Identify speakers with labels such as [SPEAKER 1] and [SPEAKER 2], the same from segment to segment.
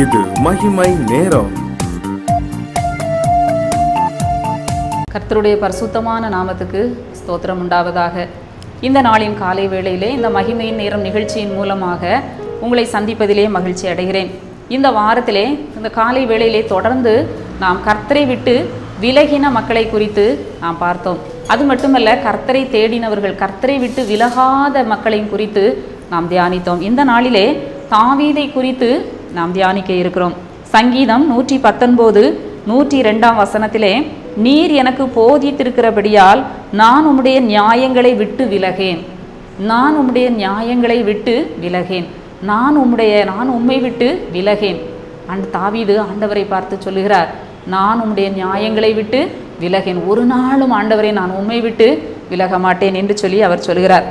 [SPEAKER 1] இது மகிமை நேரம்.
[SPEAKER 2] கர்த்தருடைய பரிசுத்தமான நாமத்துக்கு ஸ்தோத்திரம் உண்டாவதாக. இந்த நாளின் காலை வேளையிலே இந்த மகிமையின் நேரம் நிகழ்ச்சியின் மூலமாக உங்களை சந்திப்பதிலே மகிழ்ச்சி அடைகிறேன். இந்த வாரத்திலே இந்த காலை வேளையிலே தொடர்ந்து நாம் கர்த்தரை விட்டு விலகின மக்களை குறித்து நாம் பார்த்தோம். அது மட்டுமல்ல, கர்த்தரை தேடினவர்கள், கர்த்தரை விட்டு விலகாத மக்களையும் குறித்து நாம் தியானித்தோம். இந்த நாளிலே தாவீதை குறித்து நாம் தியானிக்க இருக்கிறோம். சங்கீதம் 119 102 வசனத்திலே, நீர் எனக்கு போதித்திருக்கிறபடியால் நான் உம்முடைய நியாயங்களை விட்டு விலகேன், நான் உம்முடைய நியாயங்களை விட்டு விலகேன், நான் உம்மை விட்டு விலகேன். தாவீது ஆண்டவரை பார்த்து சொல்லுகிறார், நான் உம்முடைய நியாயங்களை விட்டு விலகேன், ஒரு நாளும் ஆண்டவரை நான் உம்மை விட்டு விலக மாட்டேன் என்று சொல்லி அவர் சொல்கிறார்.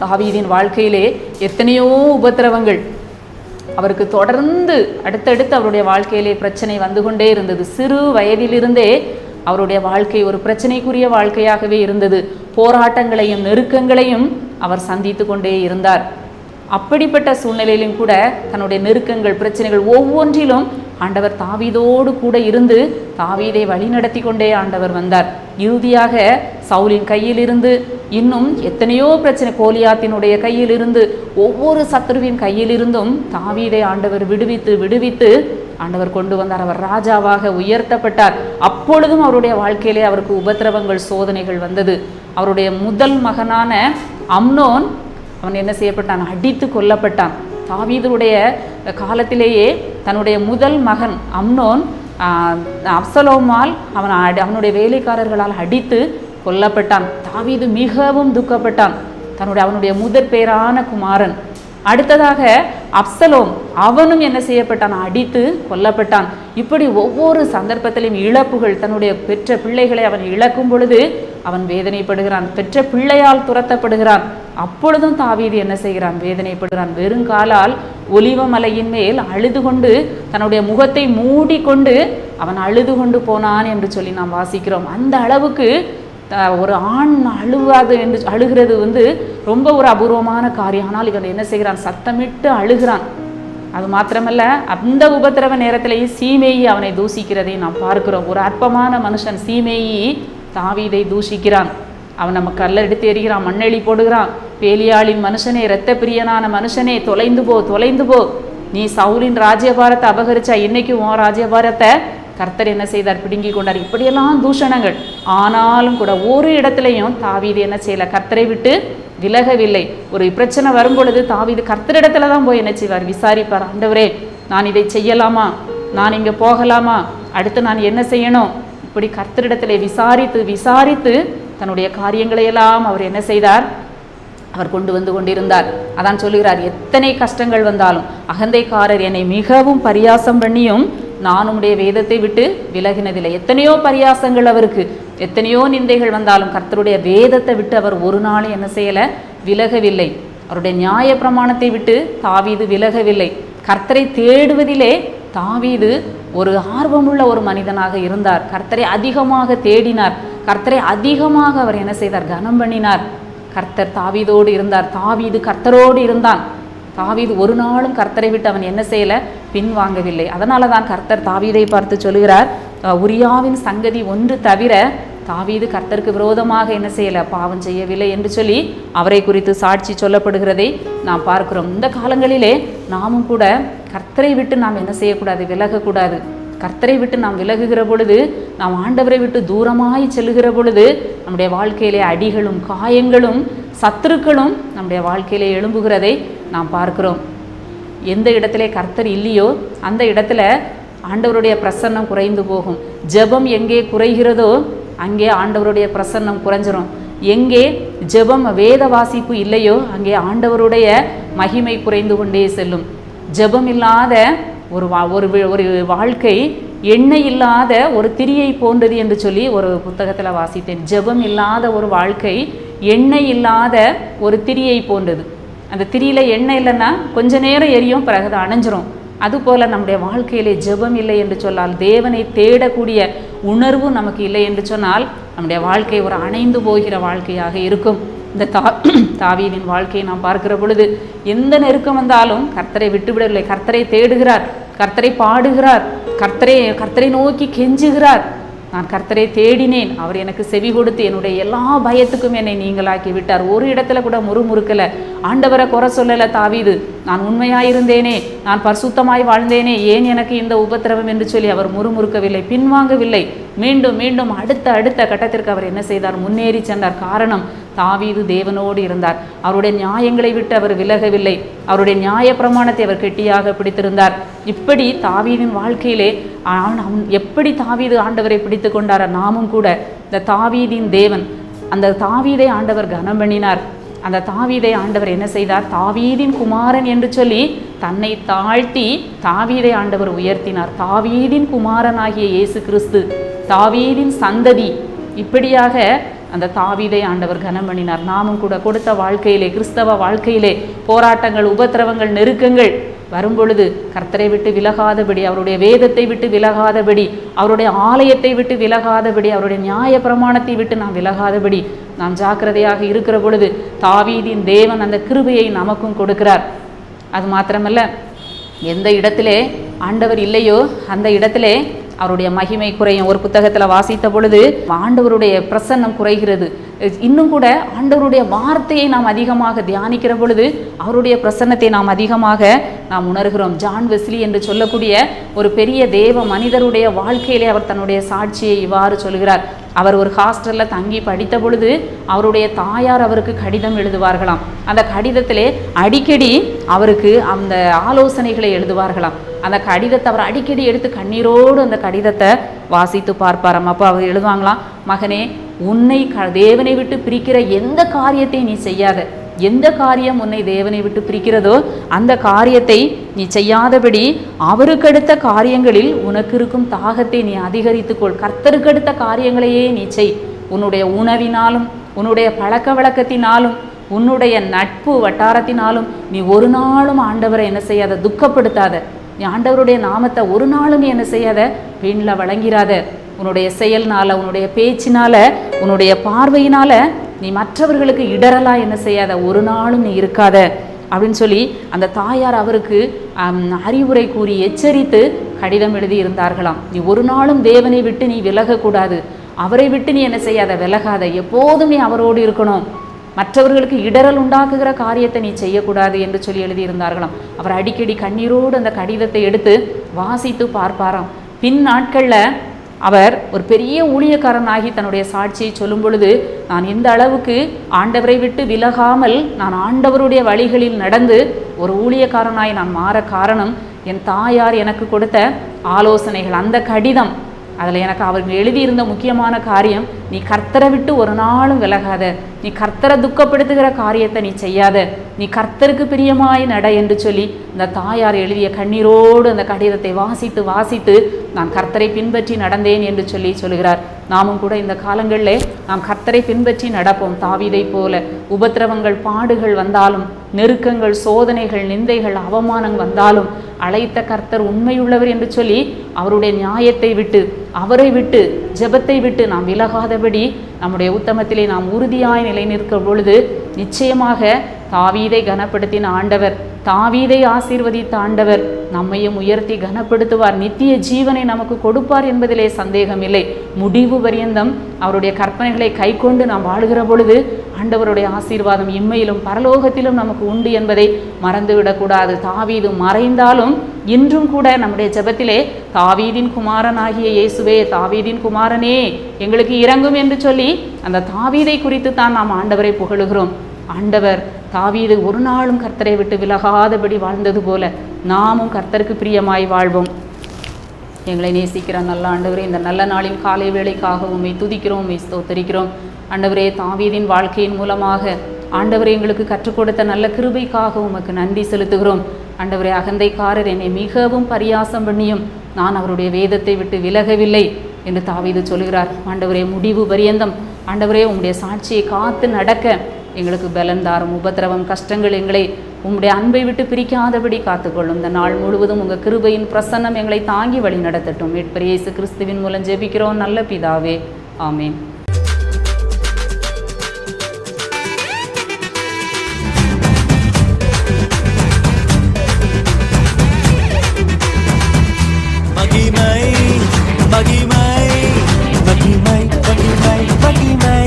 [SPEAKER 2] தாவீதின் வாழ்க்கையிலே எத்தனையோ உபத்திரவங்கள் அவருக்கு தொடர்ந்து அடுத்தடுத்து அவருடைய வாழ்க்கையிலே பிரச்சனை வந்து கொண்டே இருந்தது. சிறு வயதிலிருந்தே அவருடைய வாழ்க்கை ஒரு பிரச்சனைக்குரிய வாழ்க்கையாகவே இருந்தது. போராட்டங்களையும் நெருக்கங்களையும் அவர் சந்தித்து கொண்டே இருந்தார். அப்படிப்பட்ட சூழ்நிலையிலும் கூட தன்னுடைய நெருக்கங்கள், பிரச்சனைகள் ஒவ்வொன்றிலும் ஆண்டவர் தாவீதோடு கூட இருந்து தாவீதை வழிநடத்தி கொண்டே ஆண்டவர் வந்தார். இறுதியாக சவுலின் கையிலிருந்து, இன்னும் எத்தனையோ பிரச்சனை, கோலியாத்தினுடைய கையிலிருந்து, ஒவ்வொரு சத்துருவின் கையிலிருந்தும் தாவீதை ஆண்டவர் விடுவித்து ஆண்டவர் கொண்டு வந்தார். அவர் ராஜாவாக உயர்த்தப்பட்டார். அப்பொழுதும் அவருடைய வாழ்க்கையிலே அவருக்கு உபத்திரவங்கள், சோதனைகள் வந்தது. அவருடைய முதல் மகனான அம்னோன், அவன் என்ன செய்யப்பட்டான்? அடித்து கொல்லப்பட்டான். தாவீதுடைய காலத்திலேயே தன்னுடைய முதல் மகன் அம்னோன் அப்சலோமால் அவனுடைய வேலைக்காரர்களால் அடித்து கொல்லப்பட்டான். தாவீது மிகவும் துக்கப்பட்டான். அவனுடைய முதற் பேரான குமாரன். அடுத்ததாக அப்சலோம், அவனும் என்ன செய்யப்பட்டான்? அடித்து கொல்லப்பட்டான். இப்படி ஒவ்வொரு சந்தர்ப்பத்திலும் இழப்புகள், தன்னுடைய பெற்ற பிள்ளைகளை அவன் இழக்கும் பொழுது அவன் வேதனைப்படுகிறான். பெற்ற பிள்ளையால் துரத்தப்படுகிறான். அப்பொழுதும் தாவீது என்ன செய்கிறான்? வேதனைப்படுகிறான். வெறுங்காலால் ஒலிவமலையின் மேல் அழுது கொண்டு தன்னுடைய முகத்தை மூடிக்கொண்டு அவன் அழுது கொண்டு போனான் என்று சொல்லி நாம் வாசிக்கிறோம். அந்த அளவுக்கு ஒரு ஆண் அழுகிறது ரொம்ப ஒரு அபூர்வமான காரியம். ஆனால் இவன் என்ன செய்கிறான்? சத்தமிட்டு அழுகிறான். அது மாத்திரமல்ல, அந்த உபத்திரவ நேரத்திலேயே சீமேயி அவனை தூசிக்கிறதை நாம் பார்க்கிறோம். ஒரு அற்பமான மனுஷன் சீமேயி தாவீதை தூஷிக்கிறான். அவன் நம்ம கல்லை எடுத்து எறிகிறான், மண்ணெளி போடுகிறான். பேலியாளின் மனுஷனே, இரத்த பிரியனான மனுஷனே, தொலைந்து போ, நீ சவுலின் ராஜ்யபாரத்தை அபகரிச்சா, இன்னைக்கு உன் ராஜ்யபாரத்தை கர்த்தர் என்ன செய்தார்? பிடுங்கி கொண்டார். இப்படியெல்லாம் தூஷணங்கள். ஆனாலும் கூட ஒரு இடத்துலையும் தாவீது என்ன செய்யல? கர்த்தரை விட்டு விலகவில்லை. ஒரு பிரச்சனை வரும் பொழுது தாவீது கர்த்தரிடத்துல தான் போய் என்ன செய்வார்? விசாரிப்பார். ஆண்டவரே, நான் இதை செய்யலாமா? நான் இங்கே போகலாமா? அடுத்து நான் என்ன செய்யணும்? இப்படி கர்த்தரிடத்திலே விசாரித்து தன்னுடைய காரியங்களை எல்லாம் அவர் என்ன செய்தார்? அவர் கொண்டு வந்து கொண்டிருந்தார். அதான் சொல்லுகிறார், எத்தனை கஷ்டங்கள் வந்தாலும், அகந்தைக்காரர் என்னை மிகவும் பரியாசம் பண்ணியும் நான் உம்முடைய வேதத்தை விட்டு விலகினதில்லை. எத்தனையோ பரியாசங்கள் அவருக்கு, எத்தனையோ நிந்தைகள் வந்தாலும் கர்த்தருடைய வேதத்தை விட்டு அவர் ஒரு நாளும் என்ன செய்யலை? விலகவில்லை. அவருடைய நியாய பிரமாணத்தை விட்டு தாவீது விலகவில்லை. கர்த்தரை தேடுவதிலே தாவீது ஒரு ஆர்வமுள்ள ஒரு மனிதனாக இருந்தார். கர்த்தரை அதிகமாக தேடினார். கர்த்தரை அதிகமாக அவர் என்ன செய்தார்? கனம் பண்ணினார். கர்த்தர் தாவீதோடு இருந்தார். தாவீது கர்த்தரோடு இருந்தான். தாவீது ஒரு நாளும் கர்த்தரை விட்டு அவன் என்ன செய்யலை? பின்வாங்கவில்லை. அதனால தான் கர்த்தர் தாவீதை பார்த்து சொல்லுகிறார், உரியாவின் சங்கதி ஒன்று தவிர தாவீது கர்த்தருக்கு விரோதமாக என்ன செய்யலை? பாவம் செய்யவில்லை என்று சொல்லி அவரை குறித்து சாட்சி சொல்லப்படுகிறதை நாம் பார்க்கிறோம். இந்த காலங்களிலே நாமும் கூட கர்த்தரை விட்டு நாம் என்ன செய்யக்கூடாது? விலகக்கூடாது. கர்த்தரை விட்டு நாம் விலகுகிற பொழுது, நாம் ஆண்டவரை விட்டு தூரமாய் செல்லுகிற பொழுது நம்முடைய வாழ்க்கையிலே அடிகளும் காயங்களும் சத்துருக்களும் நம்முடைய வாழ்க்கையிலே எழும்புகிறதை நாம் பார்க்கிறோம். எந்த இடத்துல கர்த்தர் இல்லையோ அந்த இடத்துல ஆண்டவருடைய பிரசன்னம் குறைந்து போகும். ஜெபம் எங்கே குறைகிறதோ அங்கே ஆண்டவருடைய பிரசன்னம் குறைஞ்சிரும். எங்கே ஜெபம், வேத வாசிப்பு இல்லையோ அங்கே ஆண்டவருடைய மகிமை குறைந்து கொண்டே செல்லும். ஜெபம் இல்லாத ஒரு வாழ்க்கை எண்ணெய் இல்லாத ஒரு திரியை போன்றது என்று சொல்லி ஒரு புத்தகத்தில் வாசித்தேன். ஜெபம் இல்லாத ஒரு வாழ்க்கை எண்ணெய் இல்லாத ஒரு திரியை போன்றது. அந்த திரியில் எண்ணெய் இல்லைன்னா கொஞ்ச நேரம் எரியும், பிறகு அது அணைஞ்சிரும். அதுபோல் நம்முடைய வாழ்க்கையிலே ஜெபம் இல்லை என்று சொன்னால், தேவனை தேடக்கூடிய உணர்வு நமக்கு இல்லை என்று சொன்னால் நம்முடைய வாழ்க்கை ஒரு அணைந்து போகிற வாழ்க்கையாக இருக்கும். இந்த தாவீதின் வாழ்க்கையை நாம் பார்க்கிற பொழுது எந்த நெருக்கம் வந்தாலும் கர்த்தரை விட்டுவிடவில்லை. கர்த்தரை தேடுகிறார். கர்த்தரை பாடுகிறார், கர்த்தரை நோக்கி கெஞ்சுகிறார். நான் கர்த்தரை தேடினேன், அவர் எனக்கு செவி கொடுத்து என்னுடைய எல்லா பயத்துக்கும் என்னை நீங்களாக்கி விட்டார். ஒரு இடத்துல கூட முறுமுறுக்கலை, ஆண்டவரை குறை சொல்லலை தாவீது. நான் உண்மையாயிருந்தேனே, நான் பரிசுத்தமாய் வாழ்ந்தேனே, ஏன் எனக்கு இந்த உபத்திரவம் என்று சொல்லி அவர் முறுமுறுக்கவில்லை, பின்வாங்கவில்லை. மீண்டும் மீண்டும் அடுத்த கட்டத்திற்கு அவர் என்ன செய்தார்? முன்னேறி சென்றார். காரணம், தாவீது தேவனோடு இருந்தார். அவருடைய நியாயங்களை விட்டு அவர் விலகவில்லை. அவருடைய நியாய பிரமாணத்தை அவர் கெட்டியாக பிடித்திருந்தார். இப்படி தாவீதின் வாழ்க்கையிலே எப்படி தாவீது ஆண்டவரை பிடித்து கொண்டார்? நாமும் கூட இந்த தாவீதின் தேவன், அந்த தாவீதை ஆண்டவர் கனம் பண்ணினார். அந்த தாவீதை ஆண்டவர் என்ன செய்தார்? தாவீதின் குமாரன் என்று சொல்லி தன்னை தாழ்த்தி தாவீதை ஆண்டவர் உயர்த்தினார். தாவீதின் குமாரனாகிய இயேசு கிறிஸ்து, தாவீதின் சந்ததி, இப்படியாக அந்த தாவீதை ஆண்டவர் கனம் பண்ணினார். நாமும் கூட கொடுத்த வாழ்க்கையிலே, கிறிஸ்தவ வாழ்க்கையிலே போராட்டங்கள், உபத்திரவங்கள், நெருக்கங்கள் வரும்பொழுது கர்த்தரை விட்டு விலகாதபடி, அவருடைய வேதத்தை விட்டு விலகாதபடி, அவருடைய ஆலயத்தை விட்டு விலகாதபடி, அவருடைய நியாய பிரமாணத்தை விட்டு நாம் விலகாதபடி நாம் ஜாக்கிரதையாக இருக்கிற பொழுது தாவீதின் தேவன் அந்த கிருபையை நமக்கும் கொடுக்கிறார். அது மாத்திரமல்ல, எந்த இடத்திலே ஆண்டவர் இல்லையோ அந்த இடத்திலே அவருடைய மகிமை குறையும். ஒரு புத்தகத்தில் வாசித்த பொழுது ஆண்டவருடைய பிரசன்னம் குறைகிறது. இன்னும் கூட ஆண்டவருடைய வார்த்தையை நாம் அதிகமாக தியானிக்கிற பொழுது அவருடைய பிரசன்னத்தை நாம் அதிகமாக உணர்கிறோம். ஜான் வெஸ்லி என்று சொல்லக்கூடிய ஒரு பெரிய தேவ மனிதருடைய வாழ்க்கையிலே அவர் தன்னுடைய சாட்சியை இவ்வாறு சொல்கிறார். அவர் ஒரு ஹாஸ்டலில் தங்கி படித்த பொழுது அவருடைய தாயார் அவருக்கு கடிதம் எழுதுவார்களாம். அந்த கடிதத்திலே அடிக்கடி அவருக்கு அந்த ஆலோசனைகளை எழுதுவார்களாம். அந்த கடிதத்தை அவர் அடிக்கடி எடுத்து கண்ணீரோடு அந்த கடிதத்தை வாசித்து பார்ப்பாராம். அப்போ அவர் எழுதுவாங்களாம், மகனே, உன்னை தேவனை விட்டு பிரிக்கிற எந்த காரியத்தை நீ செய்யாத, எந்த காரியம் உன்னை தேவனை விட்டு பிரிக்கிறதோ அந்த காரியத்தை நீ செய்யாதபடி அவருக்கடுத்த காரியங்களில் உனக்கு இருக்கும் தாகத்தை நீ அதிகரித்துக்கொள். கர்த்தருக்கடுத்த காரியங்களையே நீ செய். உன்னுடைய உணவினாலும், உன்னுடைய பழக்க வழக்கத்தினாலும், உன்னுடைய நட்பு வட்டாரத்தினாலும் நீ ஒரு நாளும் ஆண்டவரை என்ன செய்யாத, துக்கப்படுத்தாத. நீ ஆண்டவருடைய நாமத்தை ஒரு நாளும் நீ என்ன செய்யாத, வீணில் வழங்கிறாத. உன்னுடைய செயல்னால, உன்னுடைய பேச்சினால, உன்னுடைய பார்வையினால நீ மற்றவர்களுக்கு இடரலா என்ன செய்யாத, ஒரு நாளும் நீ இருக்காத அப்படின்னு சொல்லி அந்த தாயார் அவருக்கு அறிவுரை கூறி எச்சரித்து கடிதம் எழுதி இருந்தார்களாம். நீ ஒரு நாளும் தேவனை விட்டு நீ விலகக்கூடாது, அவரை விட்டு நீ என்ன செய்யாத, விலகாத, எப்போதும் நீ அவரோடு இருக்கணும், மற்றவர்களுக்கு இடரல் உண்டாக்குகிற காரியத்தை நீ செய்யக்கூடாது என்று சொல்லி எழுதியிருந்தார்களாம். அவர் அடிக்கடி கண்ணீரோடு அந்த கடிதத்தை எடுத்து வாசித்து பார்ப்பாராம். பின் நாட்களில் அவர் ஒரு பெரிய ஊழியக்காரனாகி தன்னுடைய சாட்சியை சொல்லும் பொழுது, நான் எந்த அளவுக்கு ஆண்டவரை விட்டு விலகாமல் நான் ஆண்டவருடைய வழிகளில் நடந்து ஒரு ஊழியக்காரனாய் நான் மாற காரணம் என் தாயார் எனக்கு கொடுத்த ஆலோசனைகள். அந்த கடிதம், அதில் எனக்கு அவர்கள் எழுதியிருந்த முக்கியமான காரியம், நீ கர்த்தரை விட்டு ஒரு நாளும் விலகாத, நீ கர்த்தரை துக்கப்படுத்துகிற காரியத்தை நீ செய்யாத, நீ கர்த்தருக்கு பிரியமாய் நட என்று சொல்லி இந்த தாயார் எழுதிய கண்ணீரோடு அந்த கடிதத்தை வாசித்து வாசித்து நான் கர்த்தரை பின்பற்றி நடந்தேன் என்று சொல்லி சொல்கிறார். நாமும் கூட இந்த காலங்களிலே நாம் கர்த்தரை பின்பற்றி நடப்போம். தாவீதை போல உபத்திரவங்கள், பாடுகள் வந்தாலும், நெருக்கங்கள், சோதனைகள், நிந்தைகள், அவமானம் வந்தாலும் அழைத்த கர்த்தர் உண்மையுள்ளவர் என்று சொல்லி அவருடைய நியாயத்தை விட்டு, அவரை விட்டு, ஜெபத்தை விட்டு நாம் விலகாதபடி நம்முடைய உத்தமத்திலே நாம் உறுதியாய் நிலை நிற்கிற பொழுது நிச்சயமாக தாவீதை கனப்படுத்தின ஆண்டவர், தாவீதை ஆசீர்வதித்த ஆண்டவர் நம்மையும் உயர்த்தி கனப்படுத்துவார், நித்திய ஜீவனை நமக்கு கொடுப்பார் என்பதிலே சந்தேகம் இல்லை. முடிவு பரியந்தம் அவருடைய கற்பனைகளை கை கொண்டு நாம் வாழுகிற பொழுது ஆண்டவருடைய ஆசீர்வாதம் இம்மையிலும் பரலோகத்திலும் நமக்கு உண்டு என்பதை மறந்துவிடக்கூடாது. தாவீது மறைந்தாலும் இன்றும் கூட நம்முடைய ஜெபத்திலே தாவீதின் குமாரனாகிய இயேசுவே, தாவீதின் குமாரனே எங்களுக்கு இரங்கும் என்று சொல்லி அந்த தாவீதை குறித்து தான் நாம் ஆண்டவரை புகழுகிறோம். ஆண்டவர் தாவீது ஒரு நாளும் கர்த்தரை விட்டு விலகாதபடி வாழ்ந்தது போல நாமும் கர்த்தருக்கு பிரியமாய் வாழ்வோம். எங்களை நேசிக்கிற நல்ல ஆண்டவரே, இந்த நல்ல நாளின் காலை வேளைக்காக உம்மை துதிக்கிறோம், உம்மை ஸ்தோத்தரிக்கிறோம். ஆண்டவரே, தாவீதின் வாழ்க்கையின் மூலமாக ஆண்டவரே எங்களுக்கு கற்றுக் கொடுத்த நல்ல கிருபைக்காக உமக்கு நன்றி செலுத்துகிறோம். ஆண்டவரே, அகந்தைக்காரர் என்னை மிகவும் பரியாசம் பண்ணியும் நான் அவருடைய வேதத்தை விட்டு விலகவில்லை என்று தாவீது சொல்கிறார். ஆண்டவரே, முடிவு பரியந்தம் ஆண்டவரே உம்முடைய சாட்சியை காத்து நடக்க எங்களுக்கு பலன் தாரும். உபத்திரவம், கஷ்டங்கள் எங்களை உம்முடைய அன்பை விட்டு பிரிக்காதபடி காத்துக்கொள்ளும். இந்த நாள் முழுவதும் உங்கள் கிருபையின் பிரசன்னம் எங்களை தாங்கி வழி நடத்தட்டும். மீட்பர் இயேசு கிறிஸ்துவின் மூலம் ஜெபிக்கிறோம் நல்ல பிதாவே, ஆமேன்.
[SPEAKER 3] மகிமை மகிமை மகிமை மகிமை மகிமை